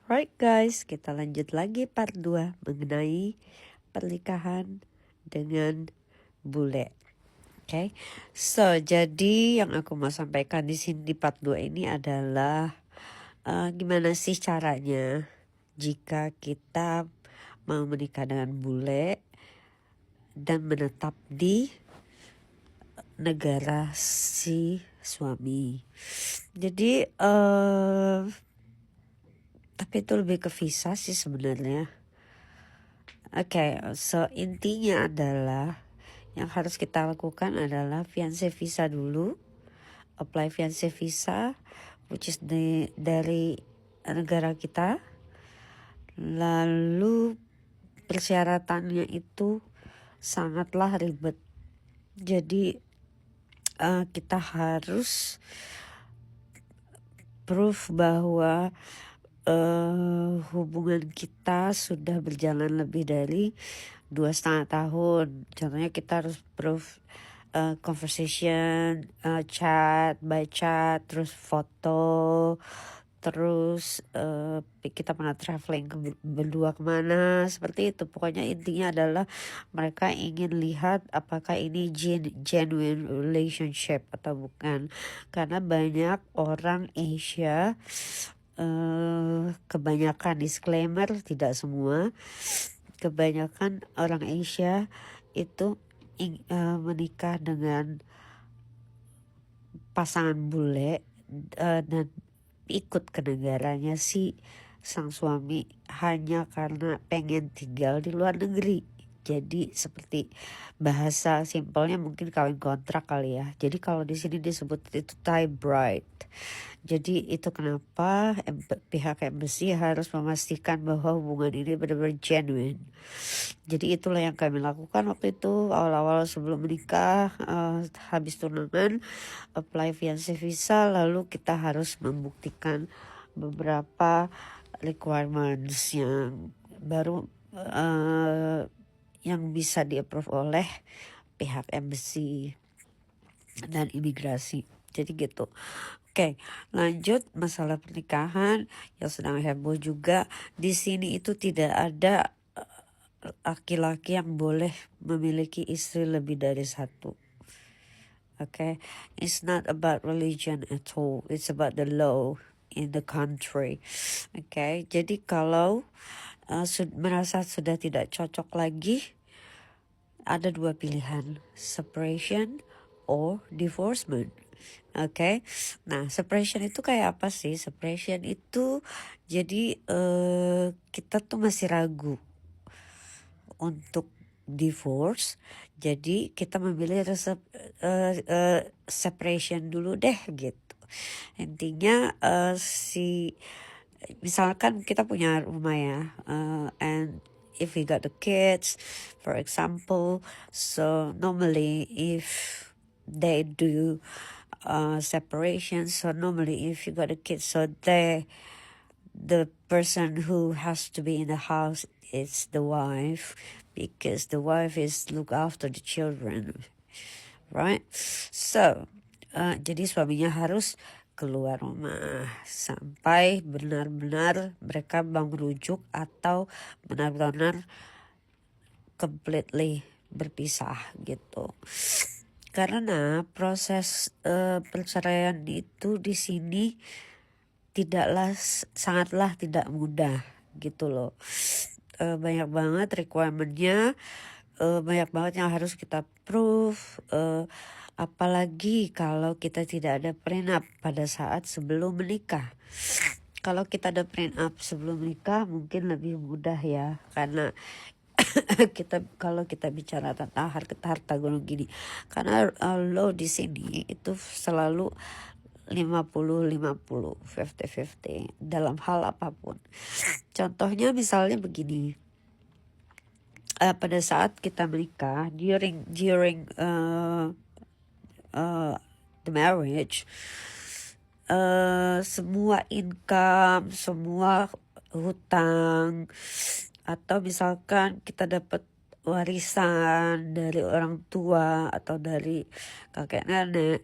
Right guys, kita lanjut lagi part 2 mengenai pernikahan dengan bule. Okay, so jadi yang aku mau sampaikan di sini di part 2 ini adalah gimana sih caranya jika kita mau menikah dengan bule dan menetap di negara si suami. Jadi tapi itu lebih ke visa sih sebenarnya. Oke, so intinya adalah yang harus kita lakukan adalah fiancé visa dulu, apply fiancé visa, which is dari negara kita. Lalu persyaratannya itu sangatlah ribet. Jadi kita harus proof bahwa hubungan kita sudah berjalan lebih dari 2,5 tahun. Contohnya kita harus proof conversation, chat, by chat, terus foto, terus kita pernah traveling berdua kemana, seperti itu. Pokoknya intinya adalah mereka ingin lihat apakah ini genuine relationship atau bukan. Karena banyak orang Asia, kebanyakan, disclaimer tidak semua, kebanyakan orang Asia itu menikah dengan pasangan bule dan ikut ke negaranya si sang suami hanya karena pengen tinggal di luar negeri. Jadi seperti bahasa simpelnya mungkin kawin kontrak kali ya. Jadi kalau di sini disebut itu Thai bride. Jadi itu kenapa pihak embassy harus memastikan bahwa hubungan ini benar-benar genuine. Jadi itulah yang kami lakukan waktu itu awal-awal sebelum menikah, habis tunangan, apply fiancé visa, lalu kita harus membuktikan beberapa requirements yang baru yang bisa di-approve oleh pihak embassy dan imigrasi. Jadi gitu. Oke, lanjut masalah pernikahan yang sedang heboh juga. Di sini itu tidak ada laki-laki yang boleh memiliki istri lebih dari satu. Okay, it's not about religion at all. It's about the law in the country. Okay, jadi kalau merasa sudah tidak cocok lagi, ada dua pilihan, separation or divorcement. Oke, nah separation itu kayak apa sih? Separation itu jadi kita tuh masih ragu untuk divorce, jadi kita memilih separation dulu deh gitu. Intinya misalkan kita punya rumah ya, and if we got the kids, for example, so normally if they do separation, so normally if you got a kid, so the person who has to be in the house is the wife, because the wife is look after the children, right? So jadi suaminya harus keluar rumah sampai benar-benar mereka merujuk atau benar-benar completely berpisah gitu. Karena proses perceraian itu di sini sangatlah tidak mudah gitu loh. Banyak banget requirementnya, banyak banget yang harus kita prove, apalagi kalau kita tidak ada prenup pada saat sebelum menikah. Kalau kita ada prenup sebelum menikah mungkin lebih mudah ya, karena kalau kita bicara tentang harta gunung gini, karena law di sini itu selalu 50-50, 50-50 dalam hal apapun. Contohnya misalnya begini, pada saat kita menikah, during the marriage, semua income, semua hutang, atau misalkan kita dapat warisan dari orang tua atau dari kakek nenek,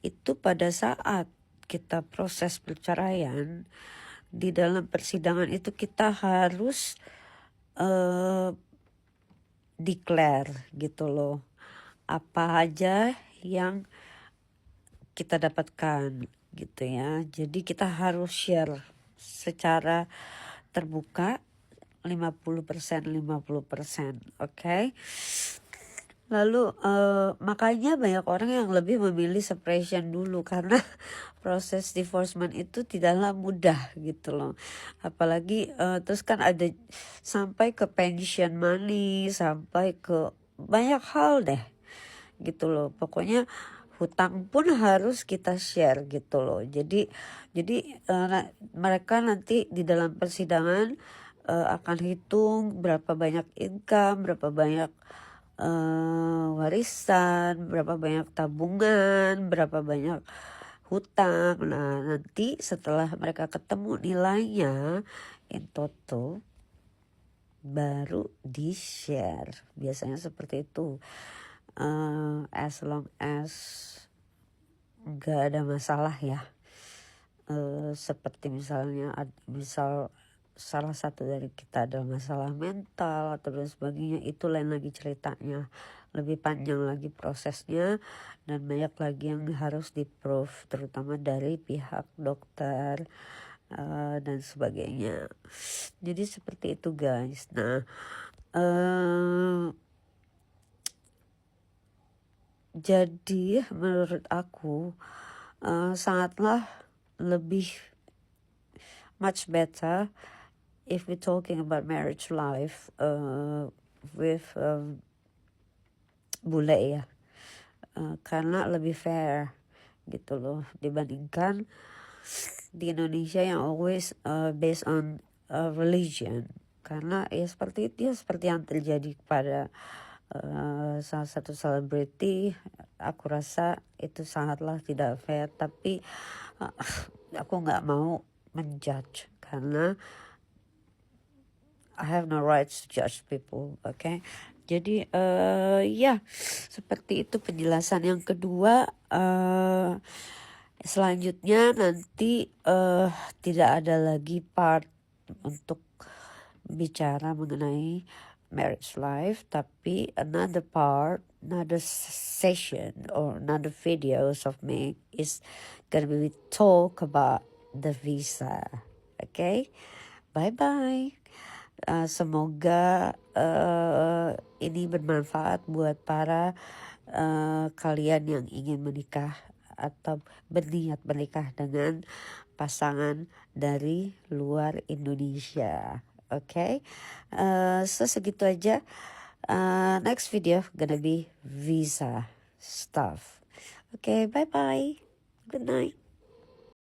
itu pada saat kita proses perceraian di dalam persidangan itu kita harus declare gitu loh, apa aja yang kita dapatkan gitu ya. Jadi kita harus share secara terbuka 50% 50%, oke? Lalu makanya banyak orang yang lebih memilih separation dulu karena proses divorcement itu tidaklah mudah gitu loh. Apalagi terus kan ada sampai ke pension money, sampai ke banyak hal deh gitu loh. Pokoknya hutang pun harus kita share gitu loh. Jadi mereka nanti di dalam persidangan akan hitung berapa banyak income, berapa banyak warisan, berapa banyak tabungan, berapa banyak hutang. Nah, nanti setelah mereka ketemu nilainya in total baru di-share. Biasanya seperti itu. As long as gak ada masalah ya. Seperti misalnya misal salah satu dari kita ada masalah mental atau dan sebagainya, itu lain lagi ceritanya, lebih panjang lagi prosesnya dan banyak lagi yang harus di-prove terutama dari pihak dokter dan sebagainya. Jadi seperti itu guys. Nah jadi menurut aku sangatlah lebih much better if we're talking about marriage life with bule ya, karena lebih fair gitu loh dibandingkan di Indonesia yang always based on religion. Karena ya seperti itu ya, seperti yang terjadi pada salah satu selebriti, aku rasa itu sangatlah tidak fair. Tapi aku nggak mau menjudge karena I have no rights to judge people, okay? Jadi ya seperti itu penjelasan yang kedua. Selanjutnya nanti tidak ada lagi part untuk bicara mengenai marriage life, tapi another part, another session or another videos of me is gonna be talk about the visa. Okay, bye bye. Semoga ini bermanfaat buat para kalian yang ingin menikah atau berniat menikah dengan pasangan dari luar Indonesia. Okay, so segitu aja. Next video gonna be visa stuff. Okay, bye bye. Good night.